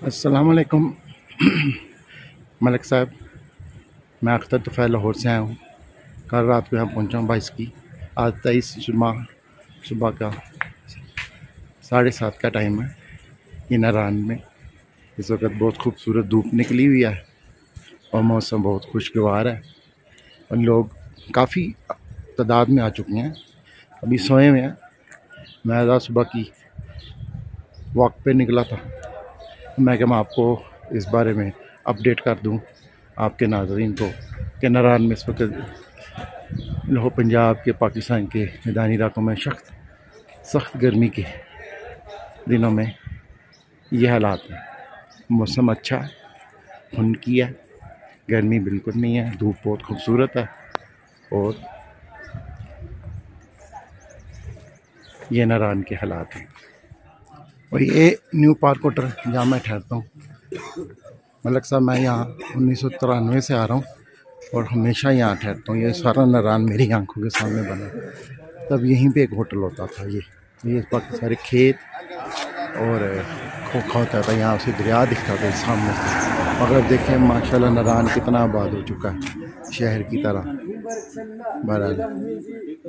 अस्सलाम वालेकुम मलिक साहब। मैं अख्तर तुफ़ैल लाहौर से आया हूँ। कल रात को यहाँ पहुँचा हूँ 22 की। आज 23 जुम्मा सुबह का 7:30 का टाइम है। ये नारान में इस वक्त बहुत खूबसूरत धूप निकली हुई है और मौसम बहुत खुशगवार है और लोग काफ़ी तादाद में आ चुके हैं। अभी सोए हुए हैं। मैं आज सुबह की वॉक पे निकला था। मैं क्या मैं आपको इस बारे में अपडेट कर दूं आपके नाज़रीन को कि नारान में इस वक्त लाहौर पंजाब के पाकिस्तान के मैदानी इलाकों में सख्त गर्मी के दिनों में ये हालात हैं। मौसम अच्छा है, खुनकी है, गर्मी बिल्कुल नहीं है, धूप बहुत खूबसूरत है और ये नारान के हालात हैं। और ये न्यू पार्क होटल जहाँ मैं ठहरता हूँ। मलिक साहब, मैं यहाँ 1993 से आ रहा हूँ और हमेशा यहाँ ठहरता हूँ। ये सारा नारान मेरी आंखों के सामने बना। तब यहीं पे एक होटल होता था। ये बाकी सारे खेत और खोखा होता था। यहाँ से दरिया दिखता था सामने से। मगर अब देखें माशाल्लाह नारान कितना आबाद हो चुका है शहर की तरह। बहरहाल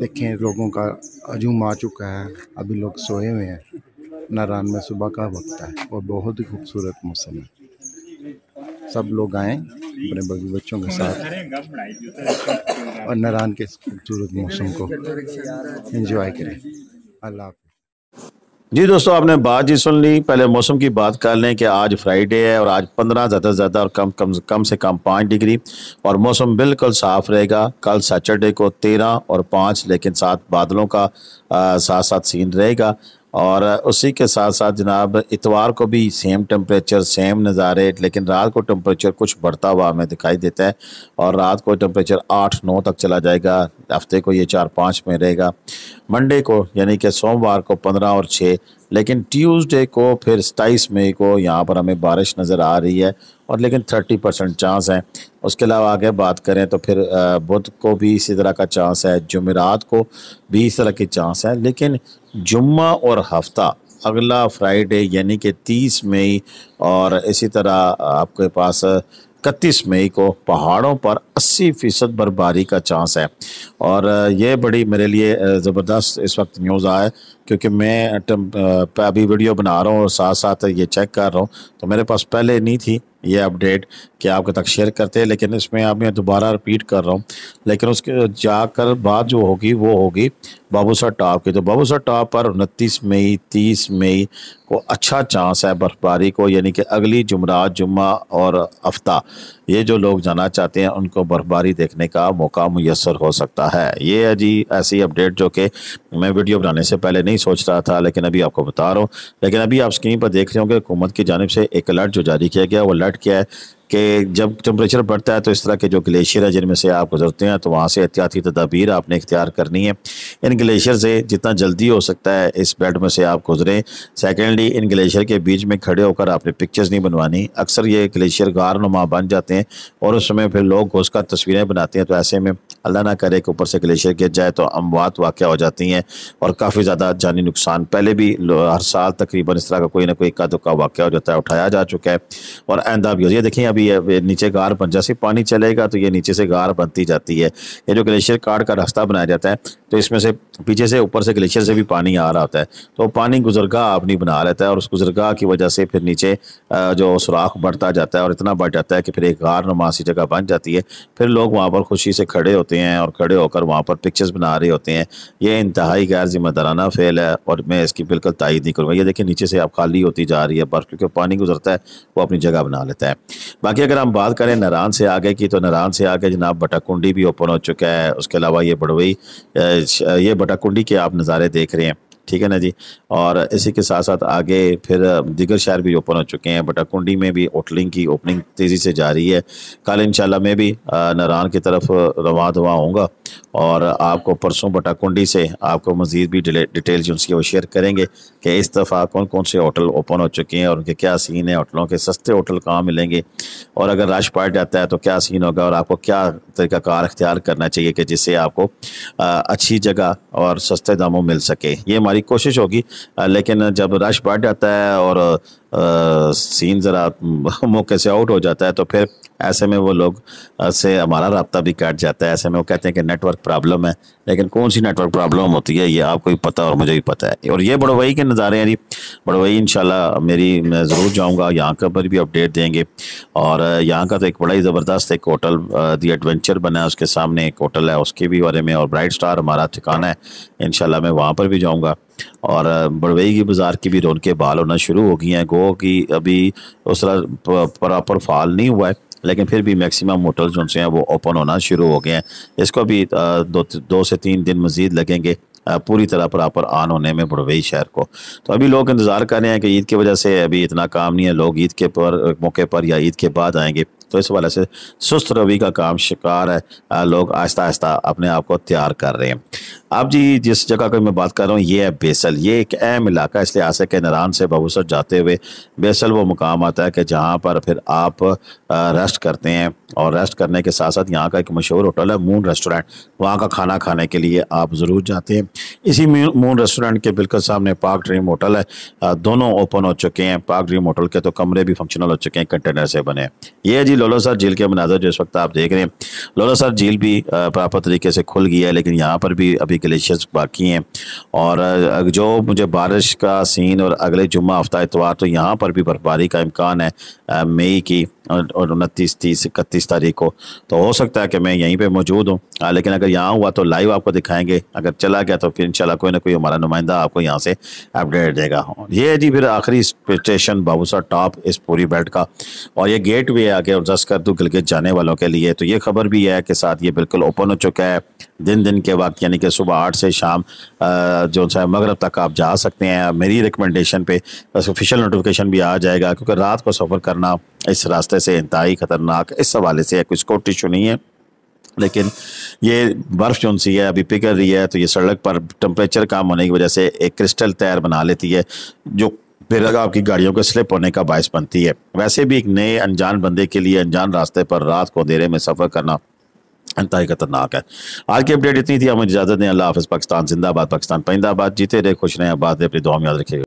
देखें लोगों का हजूम आ चुका है। अभी लोग सोए हुए हैं। नारान में सुबह का वक्त है और बहुत ही खूबसूरत मौसम है। सब लोग आएँ अपने बच्चों के साथ और नारान के खूबसूरत मौसम को एंजॉय करें। अल्लाह हाफ़िज़। जी दोस्तों, आपने बात जी सुन ली। पहले मौसम की बात कर लें कि आज फ्राइडे है और आज 15 ज़्यादा से ज़्यादा और कम से कम 5 डिग्री और मौसम बिल्कुल साफ़ रहेगा। कल सैटरडे को 13 और 5 लेकिन साथ बादलों का साथ साथ सीन रहेगा। और उसी के साथ साथ जनाब इतवार को भी सेम टेम्परेचर सेम नज़ारे, लेकिन रात को टेम्परेचर कुछ बढ़ता हुआ हमें दिखाई देता है और रात को टेम्परेचर 8-9 तक चला जाएगा। हफ्ते को ये 4-5 में रहेगा। मंडे को यानी कि सोमवार को 15 और 6, लेकिन ट्यूसडे को फिर 27 मई को यहाँ पर हमें बारिश नज़र आ रही है और लेकिन 30% चांस है। उसके अलावा आगे बात करें तो फिर बुध को भी इसी तरह का चांस है, जुमेरात को भी इस तरह की चांस है। लेकिन जुम्मा और हफ्ता अगला फ्राइडे यानी कि 30 मई और इसी तरह आपके पास 31 मई को पहाड़ों पर 80% बर्फबारी का चांस है। और ये बड़ी मेरे लिए ज़बरदस्त इस वक्त न्यूज़ आया क्योंकि मैं अभी वीडियो बना रहा हूँ और साथ साथ ये चेक कर रहा हूँ, तो मेरे पास पहले नहीं थी ये अपडेट कि आपके तक शेयर करते हैं, लेकिन इसमें आप मैं दोबारा रिपीट कर रहा हूँ। लेकिन उसके जाकर बात जो होगी वो होगी बाबूसर टॉप की। तो बाबूसर टॉप पर 29 मई 30 मई को अच्छा चांस है बर्फबारी को, यानी कि अगली जुमरात जुम्मा और हफ्ता ये जो लोग जाना चाहते हैं उनको बर्फबारी देखने का मौका मुयस्सर हो सकता है। ये है जी ऐसी अपडेट जो कि मैं वीडियो बनाने से पहले नहीं सोच रहा था, लेकिन अभी आपको बता रहा हूँ। लेकिन अभी आप स्क्रीन पर देख रहे होंगे हुकूमत की जानिब से एक अलर्ट जो जारी किया गया। वो अलर्ट क्या है कि जब टेम्परेचर बढ़ता है तो इस तरह के जो ग्लेशियर है जिनमें से आप गुजरते हैं तो वहाँ से एहतियाती तदाबीर आपने इख्तियार करनी है। इन ग्लेशियर से जितना जल्दी हो सकता है इस बेल्ट में से आप गुजरें। सेकेंडली, इन ग्लेशियर के बीच में खड़े होकर आपने पिक्चर्स नहीं बनवानी। अक्सर ये ग्लेशियर गारनुमा बन जाते हैं और उस समय फिर लोग घुसकर तस्वीरें बनाते हैं, तो ऐसे में अल्लाह ना करे कि ऊपर से ग्लेशियर गिर जाए तो अमवात वाक़या हो जाती हैं और काफ़ी ज़्यादा जानी नुकसान। पहले भी हर साल तकरीबन इस तरह का कोई ना कोई इक्का दुक्का वाक़या हो जाता है, उठाया जा चुका है और आइंदा भी हो। ये देखिए अभी नीचे गार बन, जैसे पानी चलेगा तो ये नीचे से गार बनती जाती है। ये जो ग्लेशियर काट का रास्ता बनाया जाता है तो इसमें से पीछे से ऊपर से ग्लेशियर से भी पानी आ रहा होता है, तो पानी गुजरगाह अपनी बना लेता है और उस गुजरगाह की वजह से फिर नीचे जो सुराख बढ़ता जाता है और इतना बढ़ जाता है कि फिर एक गार नुमा सी जगह बन जाती है। फिर लोग वहाँ पर खुशी से खड़े होते हैं और खड़े होकर वहाँ पर पिक्चर्स बना रहे होते हैं। ये इंतहाई गैर जिम्मेदाराना फेल है और मैं इसकी बिल्कुल तायद नहीं करूँगा। ये देखिए नीचे से आप खाली होती जा रही है बर्फ, क्योंकि पानी गुजरता है वो अपनी जगह बना लेता है। बाकी अगर हम बात करें नारान से आगे की, तो नारान से आगे जनाब बटाकुंडी भी ओपन हो चुका है। उसके अलावा ये बड़वई, ये बटाकुंडी के आप नज़ारे देख रहे हैं, ठीक है ना जी। और इसी के साथ साथ आगे फिर दीगर शहर भी ओपन हो चुके हैं। बटाकुंडी में भी होटलिंग की ओपनिंग तेज़ी से जारी है। कल इंशाल्लाह मैं भी नारान की तरफ रवां दवा होऊंगा और आपको परसों बटाकुंडी से आपको मज़ीद भी डिटेल जो उसकी वो शेयर करेंगे कि इस दफ़ा कौन कौन से होटल ओपन हो चुके हैं और उनके क्या सीन है, होटलों के सस्ते होटल कहाँ मिलेंगे और अगर रश पड़ जाता है तो क्या सीन होगा और आपको क्या तरीक़ाकार इख्तियार करना चाहिए कि जिससे आपको अच्छी जगह और सस्ते दामों मिल सके। ये हमारी कोशिश होगी, लेकिन जब रश बढ़ जाता है और सीन ज़रा मौके से आउट हो जाता है, तो फिर ऐसे में वो लोग से हमारा राब्ता भी कट जाता है। ऐसे में वो कहते हैं कि नेटवर्क प्रॉब्लम है, लेकिन कौन सी नेटवर्क प्रॉब्लम होती है ये आपको भी पता और मुझे भी पता है। और ये बड़वई के नज़ारे हैं जी, बड़वई इंशाल्लाह मैं ज़रूर जाऊँगा, यहाँ का पर भी अपडेट देंगे। और यहाँ का तो एक बड़ा ही ज़बरदस्त एक होटल दी एडवेंचर बना है, उसके सामने एक होटल है, उसके भी बारे में, और ब्राइट स्टार हमारा ठिकाना है, इंशाल्लाह मैं वहाँ पर भी जाऊँगा। और बड़वई की बाज़ार की भी रौनकें बहाल होना शुरू हो गई हैं। गो कि अभी उस तरह प्रॉपर फाल नहीं हुआ है, लेकिन फिर भी मैक्सिमम होटल जो हैं वो ओपन होना शुरू हो गए हैं। इसको भी 2 से 3 दिन मज़ीद लगेंगे पूरी तरह प्रॉपर ऑन होने में बड़वई शहर को। तो अभी लोग इंतज़ार कर रहे हैं कि ईद की वजह से अभी इतना काम नहीं है, लोग ईद के मौके पर या ईद के बाद आएंगे, तो इस वाले से सुस्त रवि का काम शिकार है। लोग आहिस्ता आहिस्ता अपने आप को तैयार कर रहे हैं। अब जी जिस जगह की मैं बात कर रहा हूँ ये है बेसल। ये एक अहम इलाका इसलिए आ सके नारान से बाबूसर जाते हुए बेसल वो मुकाम आता है कि जहाँ पर फिर आप रेस्ट करते हैं, और रेस्ट करने के साथ साथ यहाँ का एक मशहूर होटल है मून रेस्टोरेंट, वहाँ का खाना खाने के लिए आप ज़रूर जाते हैं। इसी मून रेस्टोरेंट के बिल्कुल सामने पार्क ड्रीम होटल है। दोनों ओपन हो चुके हैं। पार्क ड्रीम होटल के तो कमरे भी फंक्शनल हो चुके हैं, कंटेनर से बने। ये है जी लोलोसर झील के मनाजर जो इस वक्त आप देख रहे हैं। लोलोसर झील भी प्रॉपर तरीके से खुल गई है, लेकिन यहाँ पर भी अभी ग्लेशियर्स बाकी हैं। और जो मुझे बारिश का सीन और अगले जुम्मा हफ्ता इतवार तो यहाँ पर भी बर्फबारी का इम्कान है मई की और 29, 30, 31 तारीख को, तो हो सकता है कि मैं यहीं पे मौजूद हूँ। लेकिन अगर यहाँ हुआ तो लाइव आपको दिखाएंगे, अगर चला गया तो फिर इंशाल्लाह कोई ना कोई हमारा नुमाइंदा आपको यहाँ से अपडेट देगा। ये है जी फिर आखिरी स्टेशन बाबूसर टॉप इस पूरी बेल्ट का, और ये गेट वे आगे और जस्करदू गिलगित जाने वालों के लिए। तो ये खबर भी है कि साथ ये बिल्कुल ओपन हो चुका है दिन के वक्त, यानी कि सुबह 8 से शाम जो है मगरब तक आप जा सकते हैं। मेरी रिकमेंडेशन पे ऑफिशियल नोटिफिकेशन भी आ जाएगा, क्योंकि रात को सफ़र करना इस रास्ते से इंतहाई ख़तरनाक इस हवाले से है। कोई स्कोट इशू नहीं है, लेकिन ये बर्फ़ जो सी है अभी पिघल रही है, तो ये सड़क पर टेम्परेचर कम होने की वजह से एक क्रिस्टल तैर बना लेती है, जो फिर आपकी गाड़ियों को स्लिप होने का बायस बनती है। वैसे भी एक नए अनजान बंदे के लिए अनजान रास्ते पर रात को अंधेरे में सफ़र करना इंतहाई खतरनाक है। आज की अपडेट इतनी थी, हमें इजाज़त दें। अल्लाह हाफ़िज़। पाकिस्तान जिंदाबाद, पाकिस्तान परिंदाबाद। जीते रहे, खुश रहें, आबाद रहे, अपनी दुआ में याद रखिएगा।